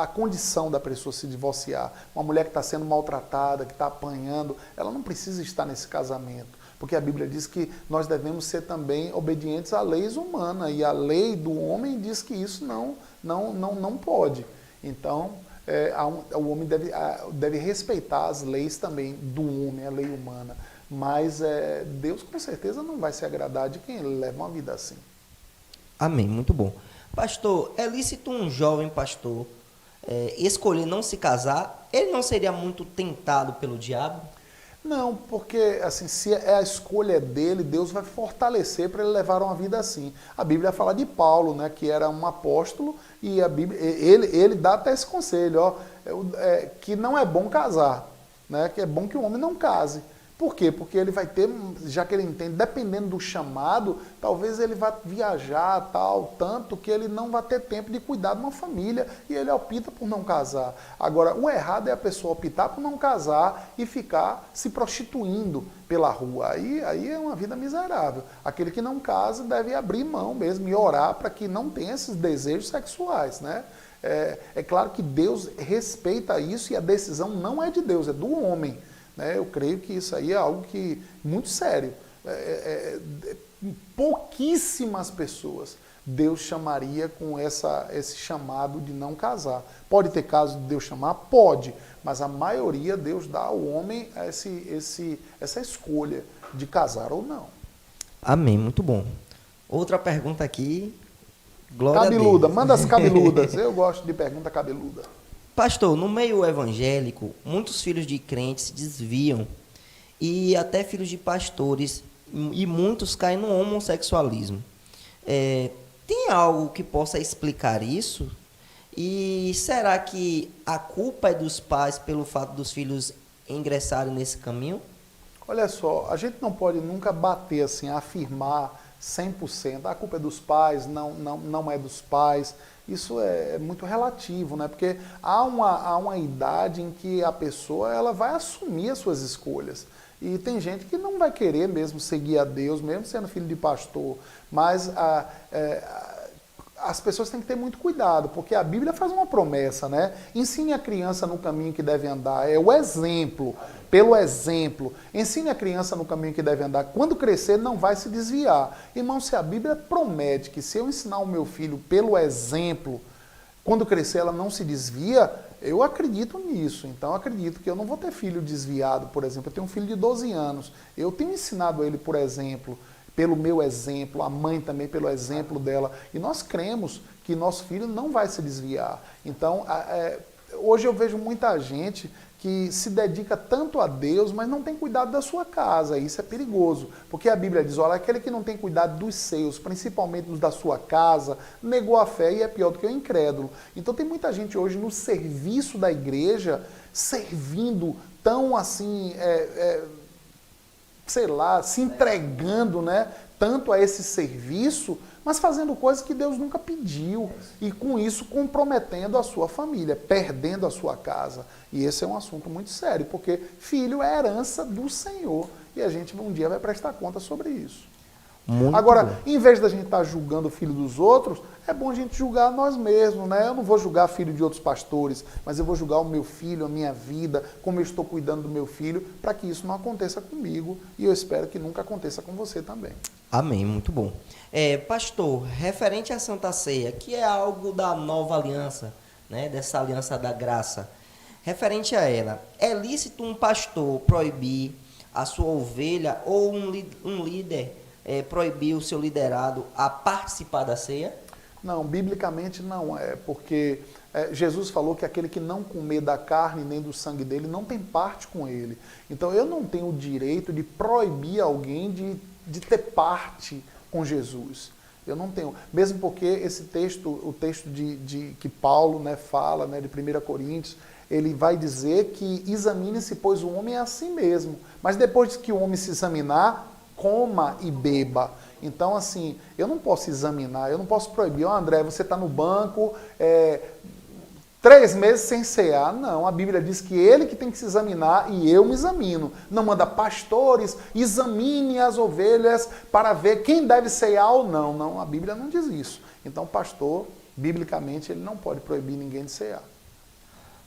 a condição da pessoa se divorciar. Uma mulher que está sendo maltratada, que está apanhando, ela não precisa estar nesse casamento, porque a Bíblia diz que nós devemos ser também obedientes à lei humana, e a lei do homem diz que isso não pode. Então, o homem deve respeitar as leis também do homem, a lei humana, mas Deus com certeza não vai se agradar de quem leva uma vida assim. Amém, muito bom. Pastor, é lícito um jovem pastor escolher não se casar? Ele não seria muito tentado pelo diabo? Não, porque assim, se a escolha dele, Deus vai fortalecer para ele levar uma vida assim. A Bíblia fala de Paulo, né, que era um apóstolo, e a Bíblia, ele dá até esse conselho, ó, que não é bom casar, né, que é bom que o homem não case. Por quê? Porque ele vai ter, já que ele entende, dependendo do chamado, talvez ele vá viajar tanto que ele não vai ter tempo de cuidar de uma família e ele opta por não casar. Agora, o errado é a pessoa optar por não casar e ficar se prostituindo pela rua. Aí é uma vida miserável. Aquele que não casa deve abrir mão mesmo e orar para que não tenha esses desejos sexuais, né? É claro que Deus respeita isso e a decisão não é de Deus, é do homem. Eu creio que isso aí é algo muito sério. Pouquíssimas pessoas Deus chamaria com esse chamado de não casar. Pode ter caso de Deus chamar? Pode, mas a maioria Deus dá ao homem essa escolha de casar ou não. Amém, muito bom. Outra pergunta aqui, glória cabeluda, a Deus. Manda as cabeludas, eu gosto de pergunta cabeluda. Pastor, no meio evangélico, muitos filhos de crentes se desviam e até filhos de pastores, e muitos caem no homossexualismo. Tem algo que possa explicar isso? E será que a culpa é dos pais pelo fato dos filhos ingressarem nesse caminho? Olha só, a gente não pode nunca bater assim, afirmar 100%. A culpa é dos pais, não é dos pais. Isso é muito relativo, né? Porque há uma idade em que a pessoa ela vai assumir as suas escolhas. E tem gente que não vai querer mesmo seguir a Deus, mesmo sendo filho de pastor. Mas as pessoas têm que ter muito cuidado, porque a Bíblia faz uma promessa, né? Ensine a criança no caminho que deve andar. É o exemplo, pelo exemplo. Ensine a criança no caminho que deve andar. Quando crescer, não vai se desviar. Irmão, se a Bíblia promete que se eu ensinar o meu filho pelo exemplo, quando crescer ela não se desvia, eu acredito nisso. Então, eu acredito que eu não vou ter filho desviado, por exemplo. Eu tenho um filho de 12 anos. Eu tenho ensinado ele, por exemplo, pelo meu exemplo, a mãe também pelo exemplo dela. E nós cremos que nosso filho não vai se desviar. Então, hoje eu vejo muita gente que se dedica tanto a Deus, mas não tem cuidado da sua casa. Isso é perigoso, porque a Bíblia diz, olha, aquele que não tem cuidado dos seus, principalmente dos da sua casa, negou a fé e é pior do que o incrédulo. Então tem muita gente hoje no serviço da igreja, servindo tão assim, sei lá, se entregando, né, tanto a esse serviço, mas fazendo coisas que Deus nunca pediu e com isso comprometendo a sua família, perdendo a sua casa. E esse é um assunto muito sério, porque filho é herança do Senhor e a gente um dia vai prestar conta sobre isso. Muito Agora, bom. em vez da gente estar julgando o filho dos outros, é bom a gente julgar nós mesmos, né? Eu não vou julgar filho de outros pastores, mas eu vou julgar o meu filho, a minha vida, como eu estou cuidando do meu filho, para que isso não aconteça comigo e eu espero que nunca aconteça com você também. Amém, muito bom. Pastor, referente à Santa Ceia, que é algo da nova aliança, né, dessa aliança da graça, referente a ela, é lícito um pastor proibir a sua ovelha ou um líder proibir o seu liderado a participar da ceia? Não, biblicamente não é, porque Jesus falou que aquele que não comer da carne nem do sangue dele não tem parte com ele. Então eu não tenho o direito de proibir alguém de ter parte com Jesus. Eu não tenho. Mesmo porque esse texto, o texto que Paulo, né, fala, né, de 1 Coríntios, ele vai dizer que examine-se, pois o homem é a si mesmo. Mas depois que o homem se examinar, coma e beba. Então, assim, eu não posso examinar, eu não posso proibir. André, você está no banco 3 meses sem cear. Não, a Bíblia diz que ele que tem que se examinar e eu me examino. Não manda pastores, examine as ovelhas para ver quem deve cear ou não. Não, a Bíblia não diz isso. Então, o pastor, biblicamente, ele não pode proibir ninguém de cear.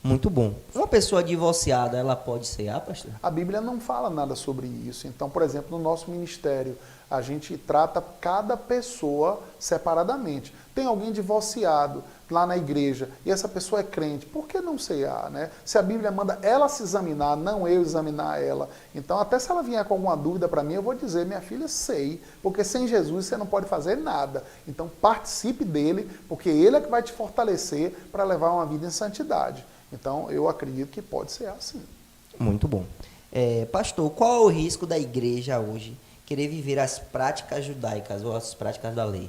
Muito bom. Uma pessoa divorciada, ela pode cear, pastor? A Bíblia não fala nada sobre isso. Então, por exemplo, no nosso ministério, a gente trata cada pessoa separadamente. Tem alguém divorciado lá na igreja e essa pessoa é crente, por que não cear, né? Se a Bíblia manda ela se examinar, não eu examinar ela. Então, até se ela vier com alguma dúvida para mim, eu vou dizer, minha filha, sei, porque sem Jesus você não pode fazer nada. Então, participe dele, porque ele é que vai te fortalecer para levar uma vida em santidade. Então, eu acredito que pode ser assim. Muito bom. Pastor, qual é o risco da igreja hoje querer viver as práticas judaicas ou as práticas da lei?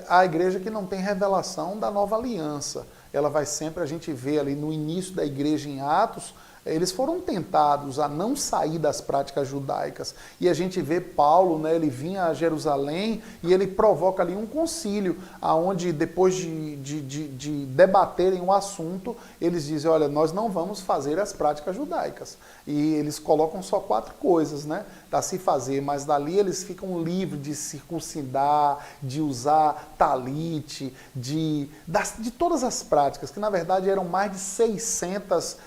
A igreja que não tem revelação da nova aliança. Ela vai sempre, a gente vê ali no início da igreja em Atos, eles foram tentados a não sair das práticas judaicas. E a gente vê Paulo, né, ele vinha a Jerusalém e ele provoca ali um concílio, onde depois de debaterem o assunto, eles dizem, olha, nós não vamos fazer as práticas judaicas. E eles colocam só 4 coisas, né, a se fazer, mas dali eles ficam livres de circuncidar, de usar talite, de todas as práticas, que na verdade eram mais de 600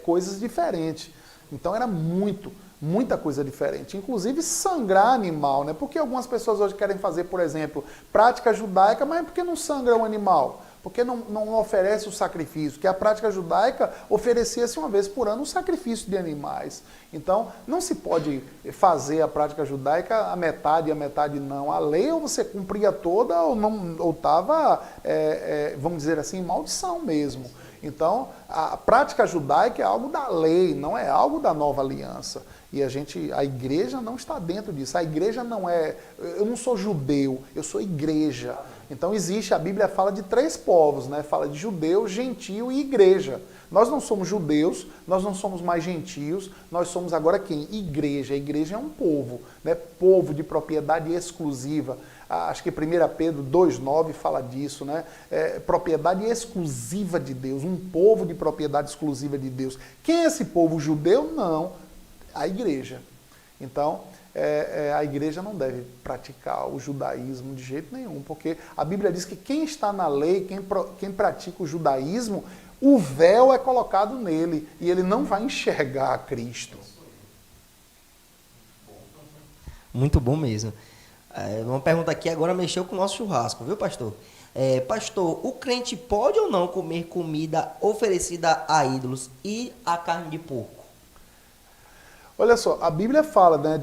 coisas diferentes. Então era muita coisa diferente. Inclusive sangrar animal, né? Porque algumas pessoas hoje querem fazer, por exemplo, prática judaica, mas por que não sangra o animal? Porque não oferece o sacrifício, que a prática judaica oferecia-se uma vez por ano o sacrifício de animais. Então, não se pode fazer a prática judaica a metade e a metade não. A lei ou você cumpria toda ou estava, vamos dizer assim, em maldição mesmo. Então, a prática judaica é algo da lei, não é algo da nova aliança. E a igreja não está dentro disso. A igreja não é... Eu não sou judeu, eu sou igreja. Então a Bíblia fala de 3 povos, né? Fala de judeu, gentio e igreja. Nós não somos judeus, nós não somos mais gentios, nós somos agora quem? Igreja. A igreja é um povo, né? Povo de propriedade exclusiva. Acho que 1 Pedro 2,9 fala disso, né? Propriedade exclusiva de Deus, um povo de propriedade exclusiva de Deus. Quem é esse povo? Judeu? Não. A igreja. Então, a igreja não deve praticar o judaísmo de jeito nenhum, porque a Bíblia diz que quem está na lei, quem pratica o judaísmo, o véu é colocado nele e ele não vai enxergar a Cristo. Muito bom mesmo. Uma pergunta aqui agora mexeu com o nosso churrasco, viu, pastor? Pastor, o crente pode ou não comer comida oferecida a ídolos e a carne de porco? Olha só, a Bíblia fala, né,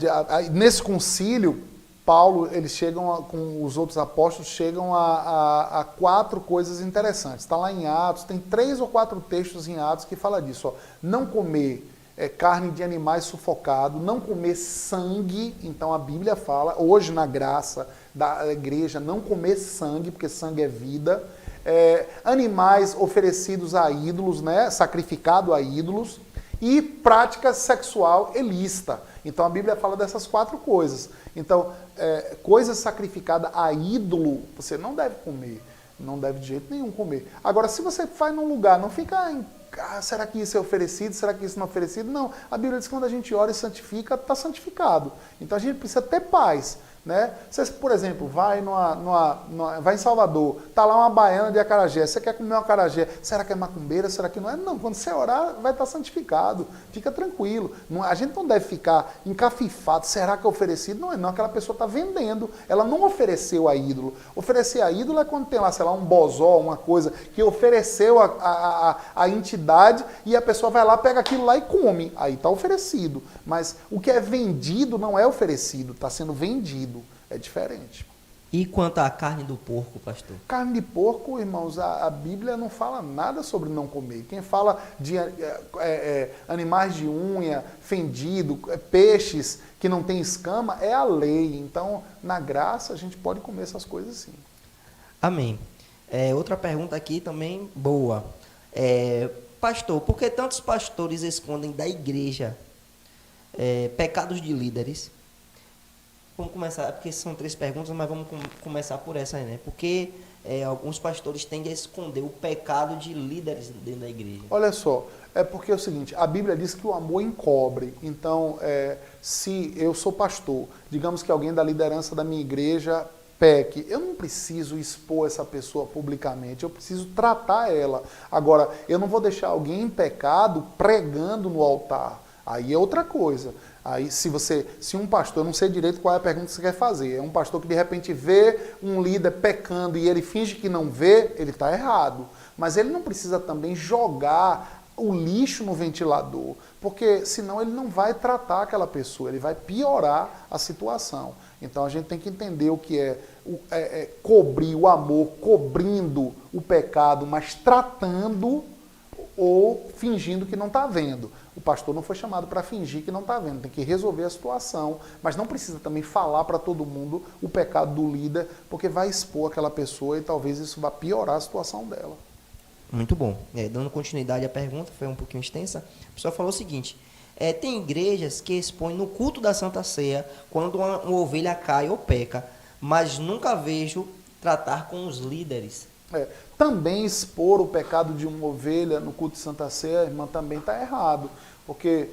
nesse concílio, Paulo, eles chegam, com os outros apóstolos, chegam a 4 coisas interessantes. Está lá em Atos, tem 3 ou 4 textos em Atos que fala disso. Ó. Não comer carne de animais sufocado, não comer sangue. Então a Bíblia fala, hoje na graça da igreja, não comer sangue, porque sangue é vida. Animais oferecidos a ídolos, né, sacrificado a ídolos, e prática sexual ilícita. Então a Bíblia fala dessas 4 coisas. Então, coisa sacrificada a ídolo, você não deve comer. Não deve de jeito nenhum comer. Agora, se você vai num lugar, não fica será que isso é oferecido? Será que isso não é oferecido? Não. A Bíblia diz que quando a gente ora e santifica, está santificado. Então a gente precisa ter paz. Né? Você, por exemplo, vai em Salvador, tá lá uma baiana de acarajé, você quer comer um acarajé, será que é macumbeira, será que não é? Não, quando você orar, vai estar santificado, fica tranquilo. A gente não deve ficar encafifado, será que é oferecido? Não é não, aquela pessoa está vendendo, ela não ofereceu a ídolo. Oferecer a ídolo é quando tem lá, sei lá, um bozó, uma coisa que ofereceu a entidade e a pessoa vai lá, pega aquilo lá e come, aí está oferecido. Mas o que é vendido não é oferecido, está sendo vendido. É diferente. E quanto à carne do porco, pastor? Carne de porco, irmãos, a Bíblia não fala nada sobre não comer. Quem fala de animais de unha, fendido, peixes que não tem escama, é a lei. Então, na graça, a gente pode comer essas coisas sim. Amém. Outra pergunta aqui também boa. Pastor, por que tantos pastores escondem da igreja pecados de líderes? Vamos começar, porque são 3 perguntas, mas vamos começar por essa aí, né? Porque alguns pastores tendem a esconder o pecado de líderes dentro da igreja. Olha só, porque é o seguinte, a Bíblia diz que o amor encobre. Então, se eu sou pastor, digamos que alguém da liderança da minha igreja peque, eu não preciso expor essa pessoa publicamente, eu preciso tratar ela. Agora, eu não vou deixar alguém em pecado pregando no altar. Aí é outra coisa. Aí, se um pastor, eu não sei direito qual é a pergunta que você quer fazer, é um pastor que de repente vê um líder pecando e ele finge que não vê, ele está errado. Mas ele não precisa também jogar o lixo no ventilador, porque senão ele não vai tratar aquela pessoa, ele vai piorar a situação. Então a gente tem que entender o que é cobrir o amor, cobrindo o pecado, mas tratando ou fingindo que não está vendo. O pastor não foi chamado para fingir que não está vendo, tem que resolver a situação, mas não precisa também falar para todo mundo o pecado do líder, porque vai expor aquela pessoa e talvez isso vá piorar a situação dela. Muito bom. Dando continuidade à pergunta, foi um pouquinho extensa, a pessoa falou o seguinte, tem igrejas que expõem no culto da Santa Ceia quando uma ovelha cai ou peca, mas nunca vejo tratar com os líderes. Também expor o pecado de uma ovelha no culto de Santa Ceia, irmã, também está errado, porque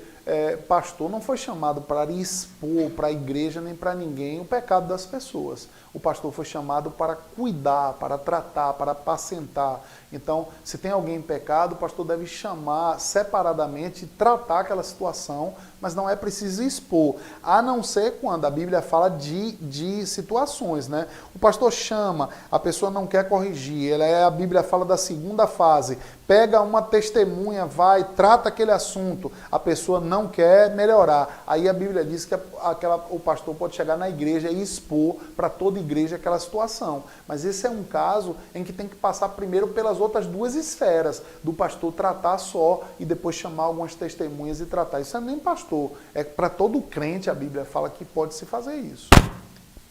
pastor não foi chamado para expor para a igreja nem para ninguém o pecado das pessoas. O pastor foi chamado para cuidar, para tratar, para apacentar. Então, se tem alguém em pecado, o pastor deve chamar separadamente e tratar aquela situação, mas não é preciso expor, a não ser quando a Bíblia fala de situações, né? O pastor chama, a pessoa não quer corrigir, a Bíblia fala da segunda fase, pega uma testemunha, vai, trata aquele assunto, a pessoa não quer melhorar. Aí a Bíblia diz que o pastor pode chegar na igreja e expor para toda a igreja aquela situação. Mas esse é um caso em que tem que passar primeiro pelas outras 2 esferas, do pastor tratar só e depois chamar algumas testemunhas e tratar. Isso não é nem pastor, é para todo crente, a Bíblia fala que pode se fazer isso.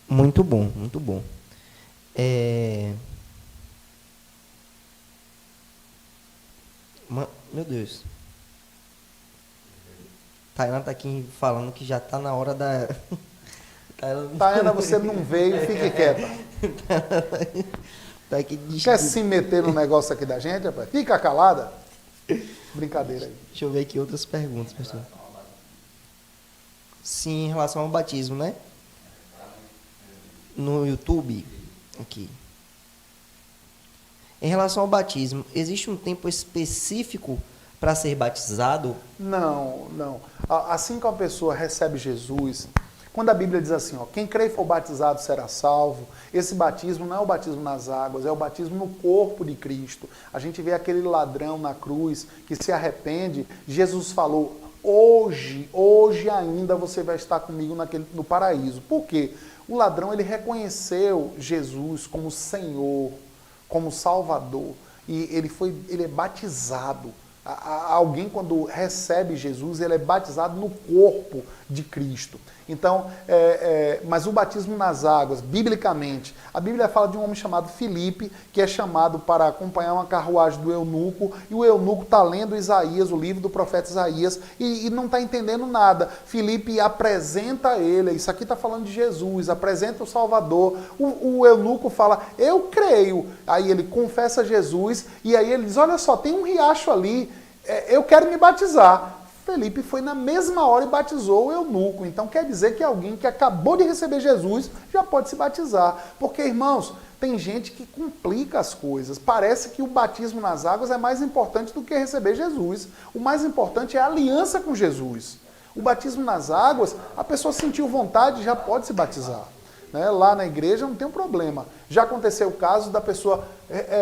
Muito bom, muito bom. Meu Deus. Tainá está aqui falando que já está na hora da... Tainá, você não veio, fique quieta. Tá aqui Quer se meter no negócio aqui da gente, rapaz? Fica calada. Brincadeira aí. Deixa eu ver aqui outras perguntas, pessoal. Sim, em relação ao batismo, né? No YouTube, aqui. Em relação ao batismo, existe um tempo específico para ser batizado? Não. Assim que a pessoa recebe Jesus, quando a Bíblia diz assim, quem crê e for batizado será salvo, esse batismo não é o batismo nas águas, é o batismo no corpo de Cristo. A gente vê aquele ladrão na cruz que se arrepende, Jesus falou, hoje ainda você vai estar comigo no paraíso. Por quê? O ladrão, ele reconheceu Jesus como Senhor, como Salvador, e ele é batizado. Alguém, quando recebe Jesus, ele é batizado no corpo de Cristo. Então, mas o batismo nas águas, biblicamente, a Bíblia fala de um homem chamado Filipe, que é chamado para acompanhar uma carruagem do eunuco, e o eunuco está lendo Isaías, o livro do profeta Isaías, e não está entendendo nada. Filipe apresenta ele, isso aqui está falando de Jesus, apresenta o Salvador. O eunuco fala, eu creio. Aí ele confessa Jesus, e aí ele diz, olha só, tem um riacho ali, eu quero me batizar. Felipe foi na mesma hora e batizou o eunuco. Então quer dizer que alguém que acabou de receber Jesus já pode se batizar. Porque, irmãos, tem gente que complica as coisas. Parece que o batismo nas águas é mais importante do que receber Jesus. O mais importante é a aliança com Jesus. O batismo nas águas, a pessoa sentiu vontade, já pode se batizar. Né? Lá na igreja não tem um problema. Já aconteceu o caso da pessoa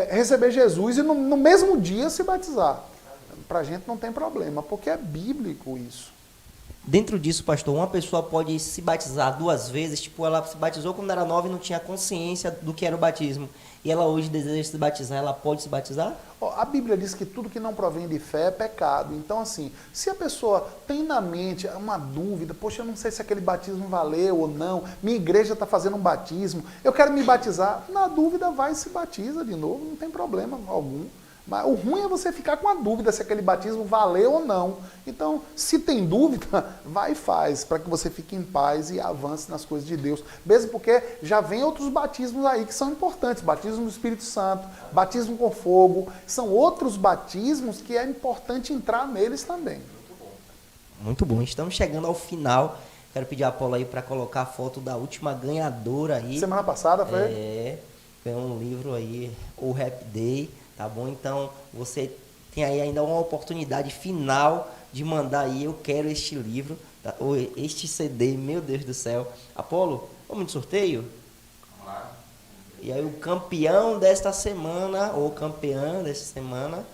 receber Jesus e no mesmo dia se batizar. Para a gente não tem problema, porque é bíblico isso. Dentro disso, pastor, uma pessoa pode se batizar 2 vezes, tipo, ela se batizou quando era nova e não tinha consciência do que era o batismo, e ela hoje deseja se batizar, ela pode se batizar? A Bíblia diz que tudo que não provém de fé é pecado. Então, assim, se a pessoa tem na mente uma dúvida, poxa, eu não sei se aquele batismo valeu ou não, minha igreja está fazendo um batismo, eu quero me batizar, na dúvida vai e se batiza de novo, não tem problema algum. Mas o ruim é você ficar com a dúvida se aquele batismo valeu ou não. Então, se tem dúvida, vai e faz, para que você fique em paz e avance nas coisas de Deus. Mesmo porque já vem outros batismos aí que são importantes. Batismo do Espírito Santo, batismo com fogo. São outros batismos que é importante entrar neles também. Muito bom. Estamos chegando ao final. Quero pedir a Apolo aí para colocar a foto da última ganhadora aí. Semana passada foi? Ganhou um livro aí, o Happy Day. Tá bom? Então, você tem aí ainda uma oportunidade final de mandar aí, eu quero este livro, tá? Ou este CD, meu Deus do céu. Apolo, vamos de sorteio? Vamos lá. E aí o campeão desta semana, ou campeã desta semana...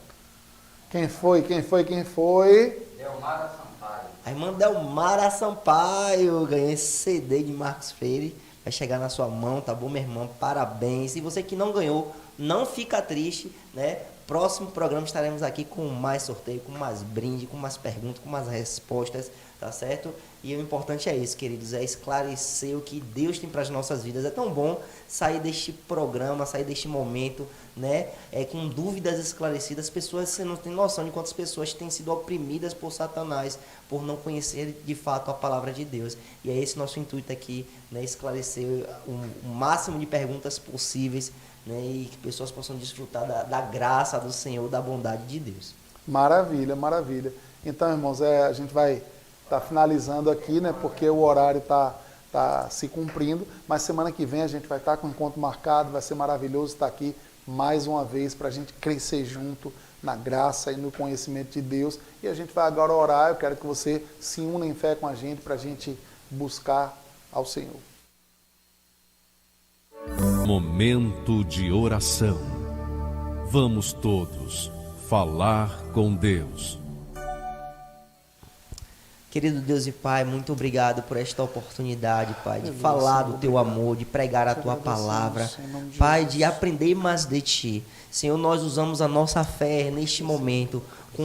Quem foi? Delmara Sampaio. A irmã Delmara Sampaio ganhou esse CD de Marcos Freire. Vai chegar na sua mão, tá bom, minha irmã? Parabéns. E você que não ganhou, não fica triste, né? Próximo programa estaremos aqui com mais sorteio, com mais brinde, com mais perguntas, com mais respostas, tá certo? E o importante é isso, queridos, é esclarecer o que Deus tem para as nossas vidas. É tão bom sair deste programa, sair deste momento, né? Com dúvidas esclarecidas. Pessoas, você não tem noção de quantas pessoas têm sido oprimidas por Satanás, por não conhecer de fato a palavra de Deus. E é esse nosso intuito aqui, né? Esclarecer o máximo de perguntas possíveis, né, e que pessoas possam desfrutar da graça do Senhor, da bondade de Deus. Maravilha, maravilha. Então, irmãos, a gente vai estar finalizando aqui, né, porque o horário está se cumprindo, mas semana que vem a gente vai estar com um encontro marcado, vai ser maravilhoso estar aqui mais uma vez para a gente crescer junto na graça e no conhecimento de Deus. E a gente vai agora orar, eu quero que você se una em fé com a gente para a gente buscar ao Senhor. Momento de oração. Vamos todos falar com Deus. Querido Deus e Pai, muito obrigado por esta oportunidade, Pai, de falar do Teu amor, de pregar a Tua palavra, Pai, de aprender mais de Ti. Senhor, nós usamos a nossa fé neste momento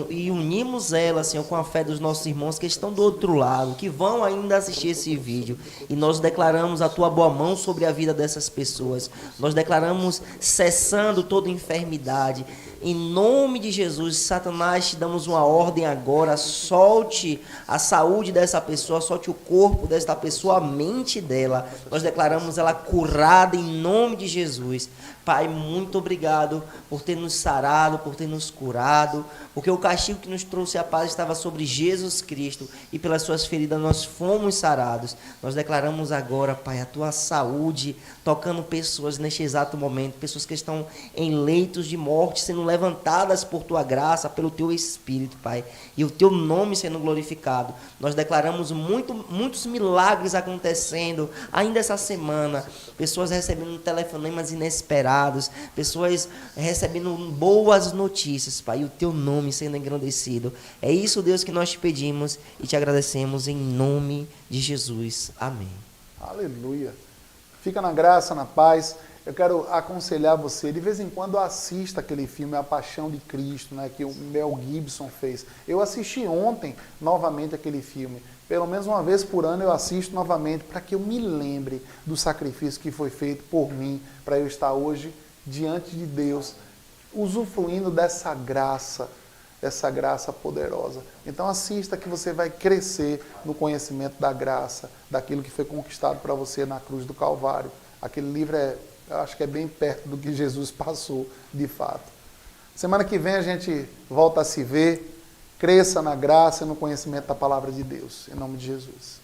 e unimos ela, Senhor, com a fé dos nossos irmãos que estão do outro lado, que vão ainda assistir esse vídeo. E nós declaramos a Tua boa mão sobre a vida dessas pessoas. Nós declaramos cessando toda enfermidade. Em nome de Jesus, Satanás, te damos uma ordem agora, solte a saúde dessa pessoa, solte o corpo dessa pessoa, a mente dela. Nós declaramos ela curada em nome de Jesus. Pai, muito obrigado por ter nos sarado, por ter nos curado, porque o castigo que nos trouxe a paz estava sobre Jesus Cristo e pelas suas feridas nós fomos sarados. Nós declaramos agora, Pai, a Tua saúde, tocando pessoas neste exato momento, pessoas que estão em leitos de morte, sendo levantadas por Tua graça, pelo Teu Espírito, Pai, e o Teu nome sendo glorificado. Nós declaramos muitos milagres acontecendo ainda essa semana, pessoas recebendo telefonemas inesperados, pessoas recebendo boas notícias, Pai, e o Teu nome sendo engrandecido. É isso, Deus, que nós te pedimos e te agradecemos em nome de Jesus. Amém. Aleluia. Fica na graça, na paz. Eu quero aconselhar você, de vez em quando assista aquele filme A Paixão de Cristo, né, que o Mel Gibson fez. Eu assisti ontem novamente aquele filme. Pelo menos uma vez por ano eu assisto novamente para que eu me lembre do sacrifício que foi feito por mim, para eu estar hoje diante de Deus, usufruindo dessa graça poderosa. Então assista que você vai crescer no conhecimento da graça, daquilo que foi conquistado para você na cruz do Calvário. Aquele livro eu acho que é bem perto do que Jesus passou de fato. Semana que vem a gente volta a se ver. Cresça na graça e no conhecimento da palavra de Deus. Em nome de Jesus.